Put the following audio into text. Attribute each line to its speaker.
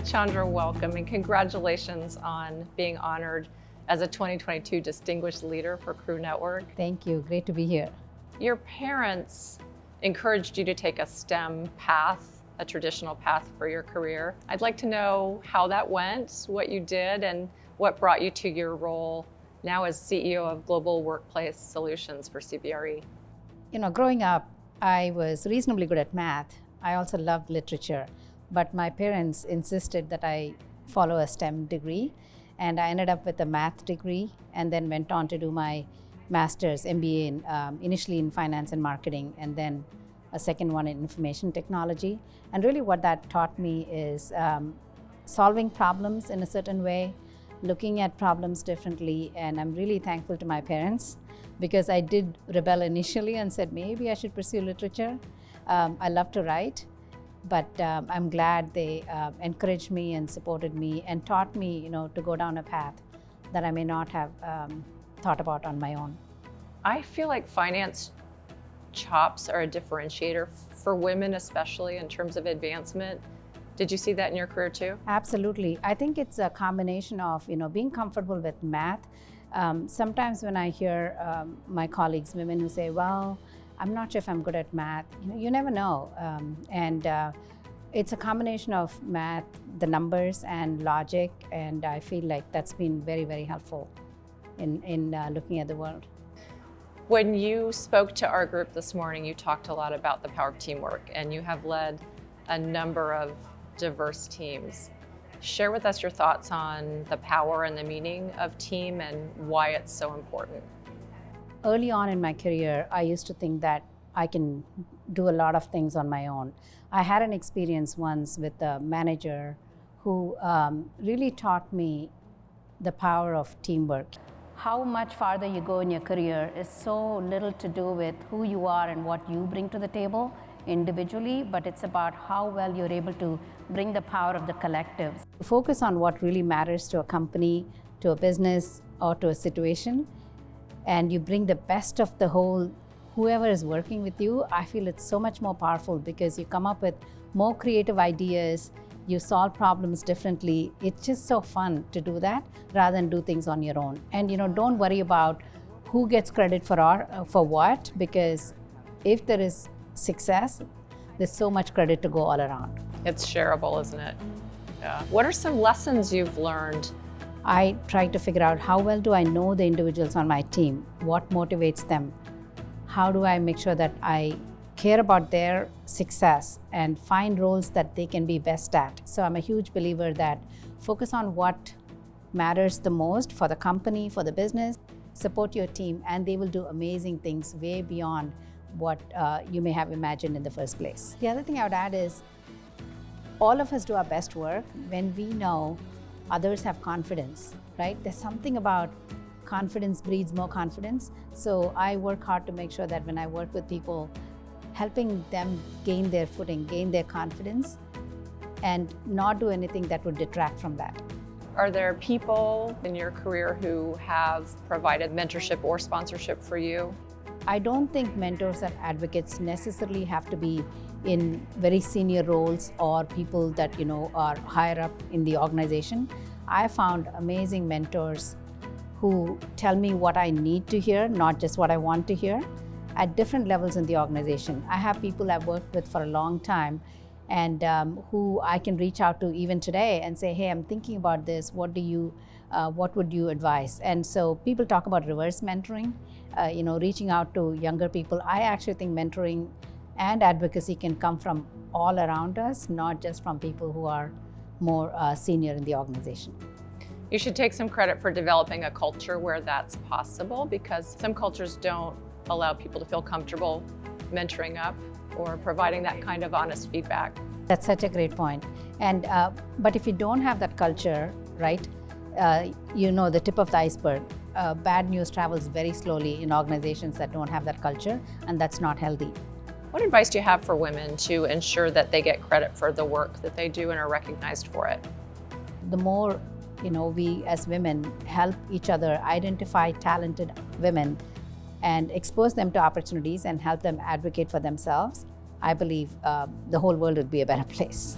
Speaker 1: Chandra, welcome and congratulations on being honored as a 2022 Distinguished Leader for Crew Network.
Speaker 2: Thank you, great to be here.
Speaker 1: Your parents encouraged you to take a STEM path, a traditional path for your career. I'd like to know how that went, what you did, and what brought you to your role now as CEO of Global Workplace Solutions for CBRE.
Speaker 2: You know, growing up, I was reasonably good at math. I also loved literature, but my parents insisted that I follow a STEM degree, and I ended up with a math degree and then went on to do my master's MBA initially in finance and marketing, and then a second one in information technology. And really what that taught me is solving problems in a certain way, looking at problems differently, and I'm really thankful to my parents because I did rebel initially and said maybe I should pursue literature. I love to write, but I'm glad they encouraged me and supported me and taught me, you know, to go down a path that I may not have thought about on my own.
Speaker 1: I feel like finance chops are a differentiator for women, especially in terms of advancement. Did you see that in your career too?
Speaker 2: Absolutely. I think it's a combination of, you know, being comfortable with math. Sometimes when I hear my colleagues, women who say, well, I'm not sure if I'm good at math, you know, you never know. It's a combination of math, the numbers and logic, and I feel like that's been very, very helpful in looking at the world.
Speaker 1: When you spoke to our group this morning, you talked a lot about the power of teamwork, and you have led a number of diverse teams. Share with us your thoughts on the power and the meaning of team and why it's so important.
Speaker 2: Early on in my career, I used to think that I can do a lot of things on my own. I had an experience once with a manager who really taught me the power of teamwork. How much farther you go in your career is so little to do with who you are and what you bring to the table individually, but it's about how well you're able to bring the power of the collective. Focus on what really matters to a company, to a business, or to a situation, and you bring the best of the whole, whoever is working with you. I feel it's so much more powerful because you come up with more creative ideas, you solve problems differently. It's just so fun to do that rather than do things on your own. And you know, don't worry about who gets credit for what, because if there is success, there's so much credit to go all around.
Speaker 1: It's shareable, isn't it? Yeah. What are some lessons you've learned?
Speaker 2: I try to figure out how well do I know the individuals on my team, what motivates them, how do I make sure that I care about their success and find roles that they can be best at. So I'm a huge believer that focus on what matters the most for the company, for the business, support your team, and they will do amazing things way beyond what you may have imagined in the first place. The other thing I would add is all of us do our best work when we know others have confidence, right? There's something about confidence breeds more confidence. So I work hard to make sure that when I work with people, helping them gain their footing, gain their confidence, and not do anything that would detract from that.
Speaker 1: Are there people in your career who have provided mentorship or sponsorship for you?
Speaker 2: I don't think mentors and advocates necessarily have to be in very senior roles or people that, you know, are higher up in the organization. I found amazing mentors who tell me what I need to hear, not just what I want to hear, at different levels in the organization. I have people I've worked with for a long time and who I can reach out to even today and say, hey, I'm thinking about this, what would you advise? And so people talk about reverse mentoring, you know, reaching out to younger people. I actually think mentoring and advocacy can come from all around us, not just from people who are more senior in the organization.
Speaker 1: You should take some credit for developing a culture where that's possible, because some cultures don't allow people to feel comfortable mentoring up or providing that kind of honest feedback.
Speaker 2: That's such a great point. And but if you don't have that culture, right, you know, the tip of the iceberg, bad news travels very slowly in organizations that don't have that culture, and that's not healthy.
Speaker 1: What advice do you have for women to ensure that they get credit for the work that they do and are recognized for it?
Speaker 2: The more, you know, we as women help each other identify talented women and expose them to opportunities and help them advocate for themselves, I believe the whole world would be a better place.